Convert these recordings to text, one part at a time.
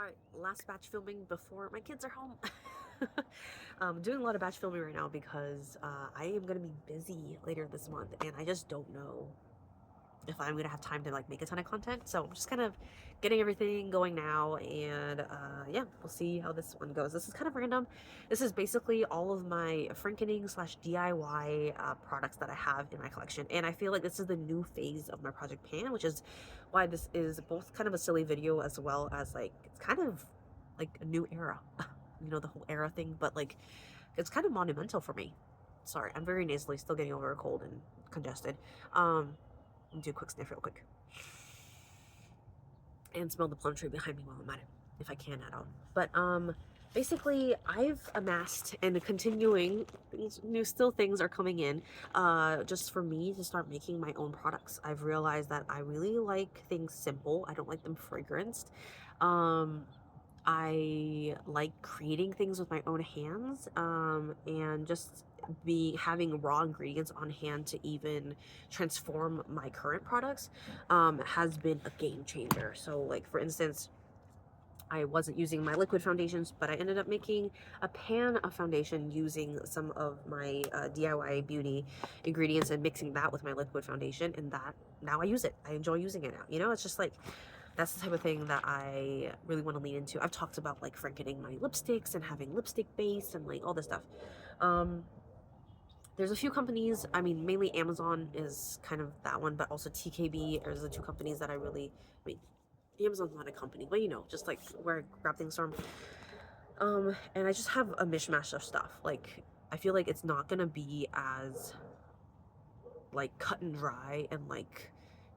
Alright, last batch filming before my kids are home. Doing a lot of batch filming right now because I am going to be busy later this month and I just don't know if I'm going to have time to like make a ton of content. So I'm just kind of getting everything going now, and yeah, we'll see how this one goes. This is kind of random. This is basically all of my Frankening slash DIY products that I have in my collection, and I feel like this is the new phase of my Project Pan, which is why this is both kind of a silly video as well as like it's kind of like a new era. You know, the whole era thing, but like it's kind of monumental for me. Sorry, I'm very nasally, still getting over a cold and congested. Do a quick sniff real quick. And smell the plum tree behind me while I'm at it, if I can at all. But basically I've amassed and continuing these new still things are coming in just for me to start making my own products. I've realized that I really like things simple. I don't like them fragranced. I like creating things with my own hands, and just having raw ingredients on hand to even transform my current products has been a game changer. So like for instance, I wasn't using my liquid foundations, but I ended up making a pan of foundation using some of my DIY beauty ingredients and mixing that with my liquid foundation, and that now I use it. I enjoy using it now. You know, it's just like that's the type of thing that I really want to lean into. I've talked about like frankening my lipsticks and having lipstick base and like all this stuff. There's a few companies, I mean, mainly Amazon is kind of that one, but also TKB are the two companies that I mean, Amazon's not a company, but you know, just like where I grab things from. And I just have a mishmash of stuff. Like, I feel like it's not gonna be as like cut and dry and like,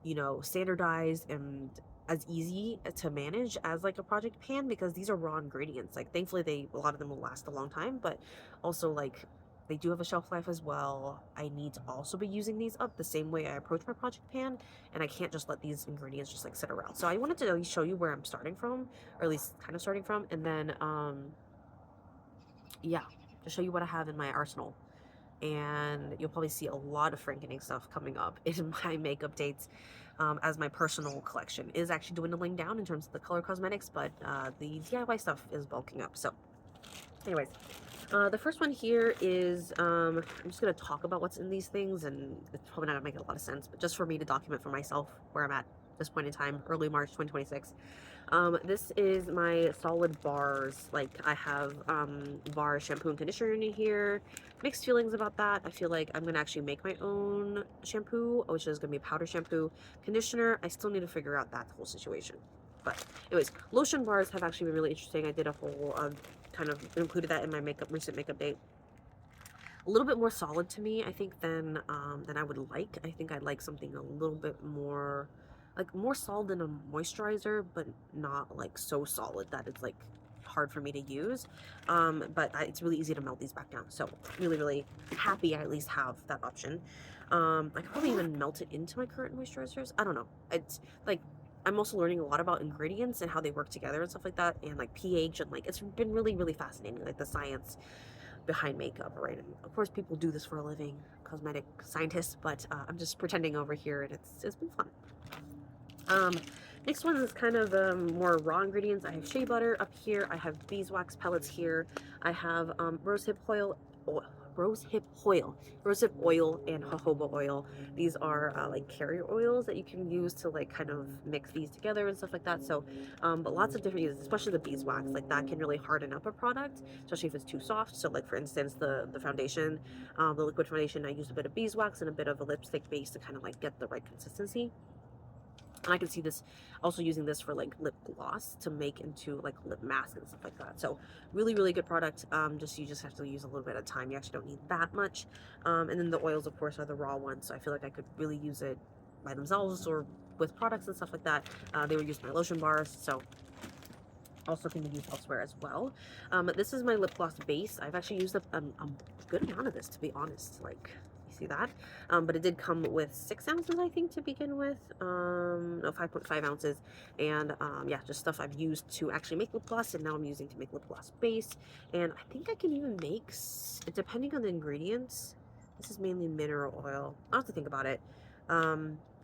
you know, standardized and as easy to manage as like a Project Pan, because these are raw ingredients. Like thankfully a lot of them will last a long time, but also like they do have a shelf life as well. I need to also be using these up the same way I approach my Project Pan, and I can't just let these ingredients just like sit around. So I wanted to at least show you where I'm starting from, or at least kind of starting from, and then yeah, to show you what I have in my arsenal. And you'll probably see a lot of Frankening stuff coming up in my makeup dates, as my personal collection is actually dwindling down in terms of the color cosmetics, but the DIY stuff is bulking up. So anyways, the first one here is, I'm just going to talk about what's in these things, and it's probably not going to make a lot of sense, but just for me to document for myself where I'm at this point in time, early March 2026. This is my solid bars. Like I have bar shampoo and conditioner in here. Mixed feelings about that. I feel like I'm gonna actually make my own shampoo, which is gonna be powder shampoo. Conditioner, I still need to figure out that whole situation. But anyways, lotion bars have actually been really interesting. I did a whole kind of included that in my recent makeup date. A little bit more solid to me, I think, than I would like. I think I'd like something a little bit more, like more solid than a moisturizer, but not like so solid that it's like hard for me to use. But it's really easy to melt these back down. So really happy I at least have that option. I could probably even melt it into my current moisturizers. I don't know. It's like I'm also learning a lot about ingredients and how they work together and stuff like that, and like pH, and like it's been really fascinating, like the science behind makeup, right? And of course, people do this for a living, cosmetic scientists, but I'm just pretending over here, and it's been fun. Next one is kind of more raw ingredients. I have shea butter up here. I have beeswax pellets here. I have rosehip oil, and jojoba oil. These are like carrier oils that you can use to like kind of mix these together and stuff like that. So, but lots of different uses, especially the beeswax. Like that can really harden up a product, especially if it's too soft. So, like for instance, the foundation, the liquid foundation, I used a bit of beeswax and a bit of a lipstick base to kind of like get the right consistency. And I can see this also using this for like lip gloss to make into like lip mask and stuff like that. So really good product. You just have to use a little bit of time. You actually don't need that much. And then the oils, of course, are the raw ones. So I feel like I could really use it by themselves or with products and stuff like that. They were used in my lotion bars. So also can be used elsewhere as well. This is my lip gloss base. I've actually used a good amount of this, to be honest. Like, you see that? But it did come with 6 ounces, I think, to begin with. No, 5.5 ounces. And yeah, just stuff I've used to actually make lip gloss, and now I'm using to make lip gloss base. And I think I can even make, depending on the ingredients, this is mainly mineral oil. I'll have to think about it. I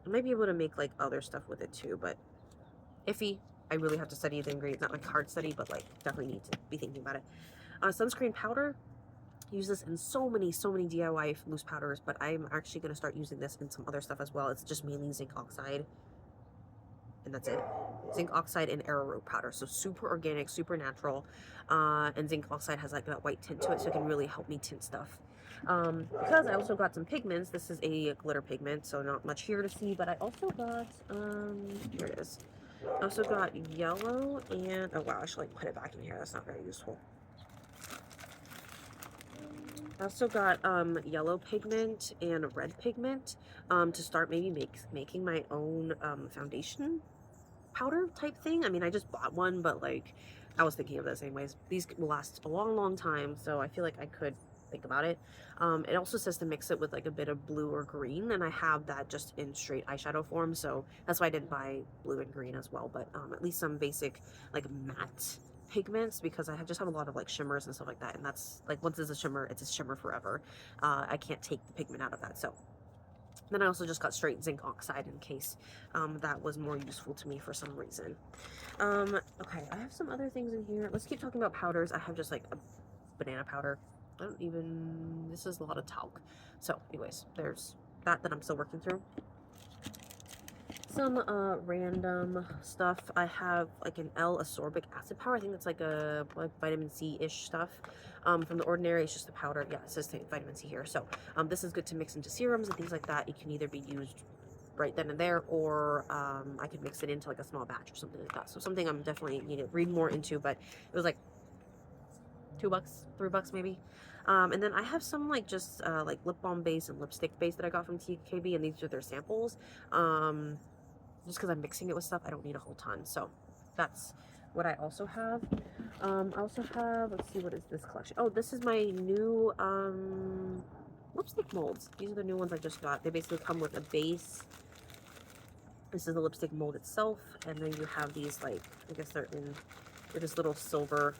might be able to make like other stuff with it too, but iffy. I really have to study the ingredients, not like hard study, but like definitely need to be thinking about it. Sunscreen powder. Use this in so many DIY loose powders, but I'm actually going to start using this in some other stuff as well. It's just mainly zinc oxide, and that's it. Zinc oxide and arrowroot powder, so super organic, super natural, and zinc oxide has like that white tint to it, so it can really help me tint stuff. Because I also got some pigments. This is a glitter pigment, so not much here to see, but I also got, here it is. I also got yellow and, oh wow, I should like put it back in here. That's not very useful. I also got yellow pigment and red pigment to start maybe making my own foundation powder type thing. I mean, I just bought one, but like I was thinking of this anyways. These will last a long time, so I feel like I could think about it. It also says to mix it with like a bit of blue or green, and I have that just in straight eyeshadow form, so that's why I didn't buy blue and green as well, but at least some basic like matte pigments, because I just have a lot of like shimmers and stuff like that, and that's like once it's a shimmer forever. I can't take the pigment out of that. So then I also just got straight zinc oxide in case that was more useful to me for some reason. Okay, I have some other things in here. Let's keep talking about powders. I have just like a banana powder. This is a lot of talc. So anyways, there's that I'm still working through. Some random stuff. I have like an L-ascorbic acid powder. I think that's like a vitamin C-ish stuff. From The Ordinary, it's just a powder. Yeah, it says vitamin C here. So this is good to mix into serums and things like that. It can either be used right then and there, or I could mix it into like a small batch or something like that. So something I'm definitely need to read more into, but it was like $2, $3 maybe. And then I have some like just like lip balm base and lipstick base that I got from TKB, and these are their samples. Just because I'm mixing it with stuff, I don't need a whole ton. So that's what I also have. I also have, let's see, what is this collection? Oh, this is my new lipstick molds. These are the new ones I just got. They basically come with a base. This is the lipstick mold itself, and then you have these like, I guess they're this little silver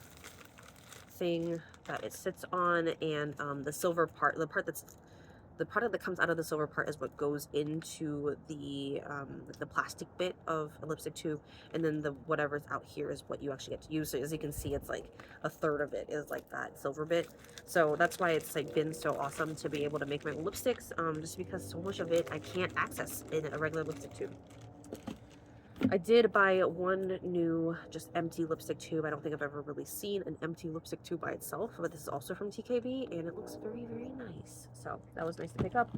thing that it sits on, and the silver part, the product that comes out of the silver part is what goes into the plastic bit of a lipstick tube, and then the whatever's out here is what you actually get to use. So as you can see, it's like a third of it is like that silver bit. So that's why it's like been so awesome to be able to make my own lipsticks, just because so much of it I can't access in a regular lipstick tube. I did buy one new just empty lipstick tube. I don't think I've ever really seen an empty lipstick tube by itself, but this is also from TKB, and it looks very nice. So that was nice to pick up.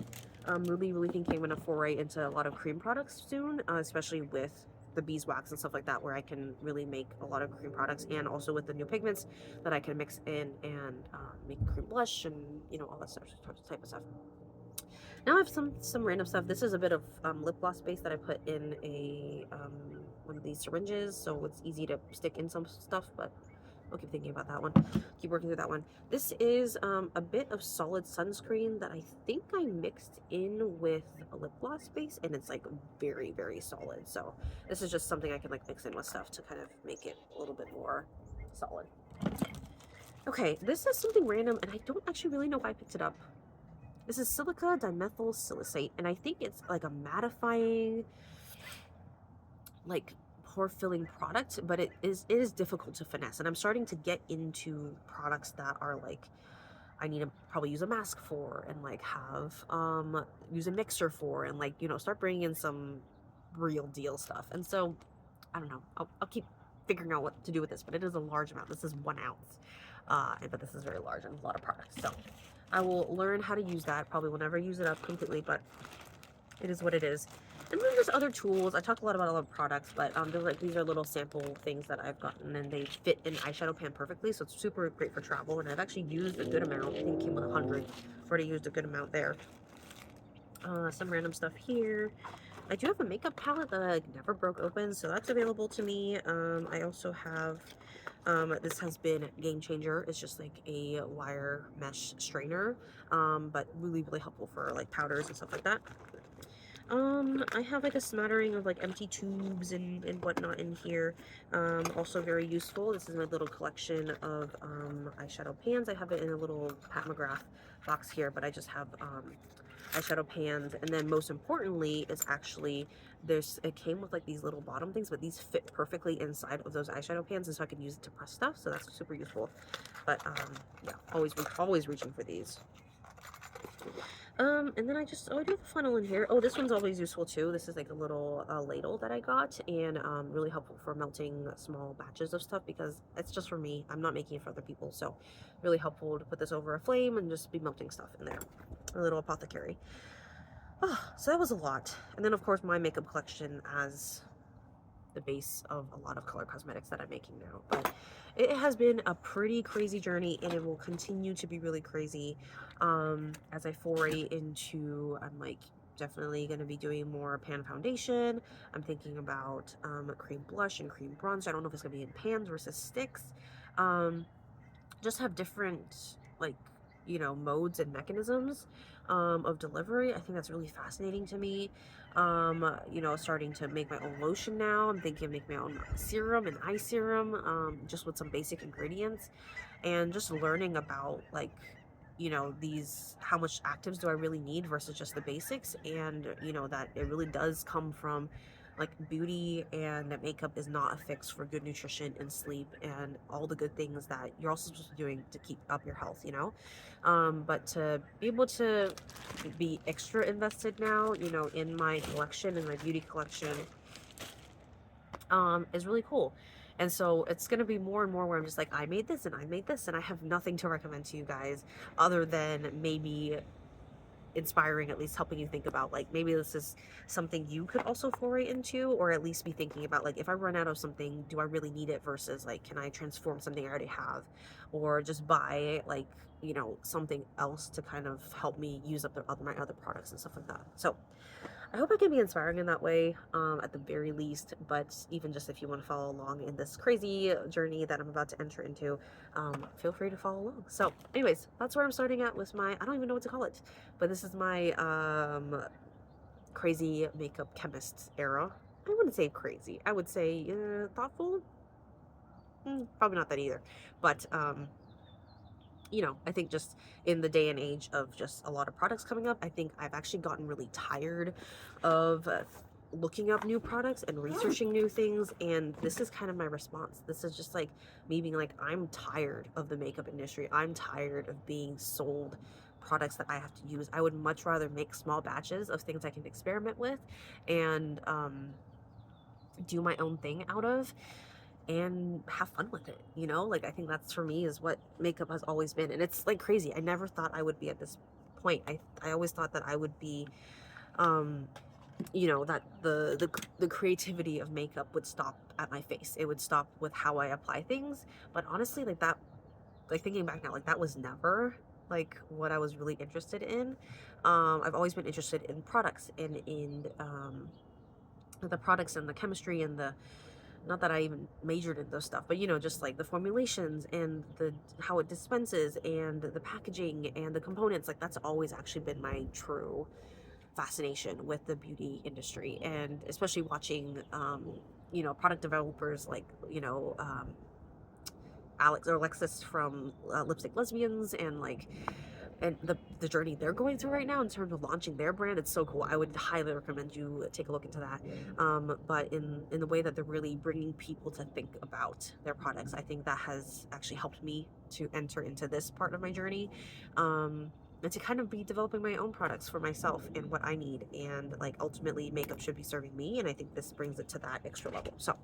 Really thinking I'm going to foray into a lot of cream products soon, especially with the beeswax and stuff like that, where I can really make a lot of cream products, and also with the new pigments that I can mix in and make cream blush and, you know, all that type of stuff. Now I have some random stuff. This is a bit of lip gloss base that I put in a one of these syringes, so it's easy to stick in some stuff, but I'll keep thinking about that one. Keep working through that one. This is a bit of solid sunscreen that I think I mixed in with a lip gloss base, and it's like very solid. So this is just something I can like mix in with stuff to kind of make it a little bit more solid. Okay, this is something random, and I don't actually really know why I picked it up. This is silica dimethyl silicate, and I think it's like a mattifying, like pore filling product, but it is difficult to finesse, and I'm starting to get into products that are like I need to probably use a mask for, and like have use a mixer for, and like, you know, start bringing in some real deal stuff. And so I don't know, I'll keep figuring out what to do with this, but it is a large amount. This is 1 ounce, but this is very large and a lot of products, so I will learn how to use that. Probably will never use it up completely, but it is what it is. And then there's other tools. I talked a lot about other products, but these are little sample things that I've gotten, and they fit an eyeshadow pan perfectly, so it's super great for travel, and I've actually used a good amount. I think it came with 100. I've already used a good amount there. Some random stuff here. I do have a makeup palette that I never broke open, so that's available to me. I also have, this has been a game changer. It's just like a wire mesh strainer, but really helpful for like powders and stuff like that. I have like a smattering of like empty tubes and whatnot in here. Also very useful. This is my little collection of eyeshadow pans. I have it in a little Pat McGrath box here, but I just have eyeshadow pans. And then most importantly is actually it came with like these little bottom things, but these fit perfectly inside of those eyeshadow pans, and so I can use it to press stuff. So that's super useful. But yeah, always reaching for these. And then I do have a funnel in here. Oh, this one's always useful too. This is like a little ladle that I got, and really helpful for melting small batches of stuff because it's just for me. I'm not making it for other people, so really helpful to put this over a flame and just be melting stuff in there. A little apothecary. Oh, so that was a lot. And then of course my makeup collection as the base of a lot of color cosmetics that I'm making now. But it has been a pretty crazy journey, and it will continue to be really crazy as I foray into, I'm like definitely going to be doing more pan foundation. I'm thinking about cream blush and cream bronzer. I don't know if it's going to be in pans versus sticks. Um, just have different like modes and mechanisms of delivery. I think that's really fascinating to me. Starting to make my own lotion now. I'm thinking of making my own serum and eye serum, just with some basic ingredients, and just learning about like these, how much actives do I really need versus just the basics, and that it really does come from like beauty, and that makeup is not a fix for good nutrition and sleep and all the good things that you're also supposed to be doing to keep up your health, but to be able to be extra invested now, in my collection, in my beauty collection, is really cool. And so it's going to be more and more where I'm just like, I made this and I made this, and I have nothing to recommend to you guys other than maybe inspiring, at least helping you think about like maybe this is something you could also foray into, or at least be thinking about like, if I run out of something, do I really need it versus like, can I transform something I already have, or just buy like something else to kind of help me use up my other products and stuff like that. So I hope I can be inspiring in that way, at the very least. But even just if you want to follow along in this crazy journey that I'm about to enter into, feel free to follow along. So, anyways, that's where I'm starting at with my, I don't even know what to call it, but this is my crazy makeup chemist era. I wouldn't say crazy. I would say thoughtful. Probably not that either. But I think just in the day and age of just a lot of products coming up, I think I've actually gotten really tired of looking up new products and researching new things. And this is kind of my response. This is just like me being like, I'm tired of the makeup industry. I'm tired of being sold products that I have to use. I would much rather make small batches of things I can experiment with and do my own thing out of, and have fun with it, like I think that's for me is what makeup has always been. And it's like crazy, I never thought I would be at this point. I always thought that I would be that the creativity of makeup would stop at my face. It would stop with how I apply things. But honestly, like that, like thinking back now, like that was never like what I was really interested in. I've always been interested in products and in the products and the chemistry and the, not that I even majored in those stuff, but just like the formulations and the how it dispenses and the packaging and the components, like that's always actually been my true fascination with the beauty industry. And especially watching product developers like Alex or Alexis from Lipstick Lesbians, and like and the journey they're going through right now in terms of launching their brand. It's so cool. I would highly recommend you take a look into that. But in the way that they're really bringing people to think about their products, I think that has actually helped me to enter into this part of my journey, and to kind of be developing my own products for myself and what I need. And like ultimately makeup should be serving me, and I think this brings it to that extra level. So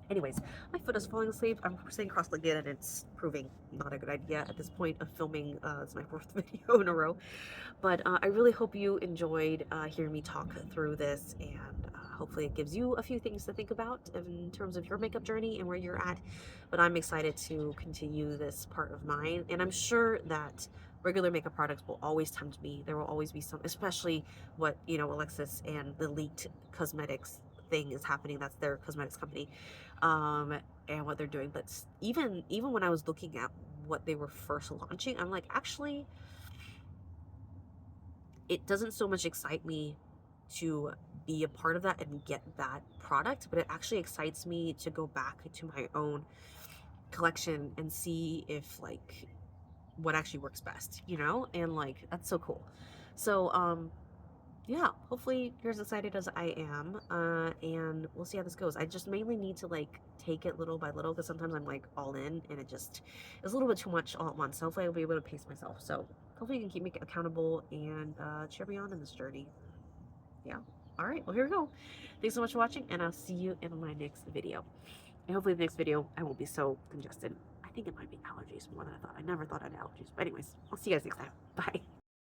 anyways, my foot is falling asleep. I'm sitting cross-legged, and it's proving not a good idea at this point of filming. It's my fourth video in a row. But I really hope you enjoyed hearing me talk through this, and hopefully it gives you a few things to think about in terms of your makeup journey and where you're at. But I'm excited to continue this part of mine, and I'm sure that regular makeup products will always tempt me. There will always be some, especially what Alexis and the Leaked Cosmetics thing is happening. That's their cosmetics company, and what they're doing. But even when I was looking at what they were first launching, I'm like, actually, it doesn't so much excite me to be a part of that and get that product, but it actually excites me to go back to my own collection and see if like what actually works best, you know? And like that's so cool. So yeah, hopefully you're as excited as I am, and we'll see how this goes. I just mainly need to like take it little by little because sometimes I'm like all in and it just is a little bit too much all at once. Hopefully I'll be able to pace myself. So hopefully you can keep me accountable and cheer me on in this journey. Yeah. All right, well here we go. Thanks so much for watching, and I'll see you in my next video. And hopefully the next video I won't be so congested. I think it might be allergies more than I thought. I never thought I had allergies. But anyways, I'll see you guys next time. Bye.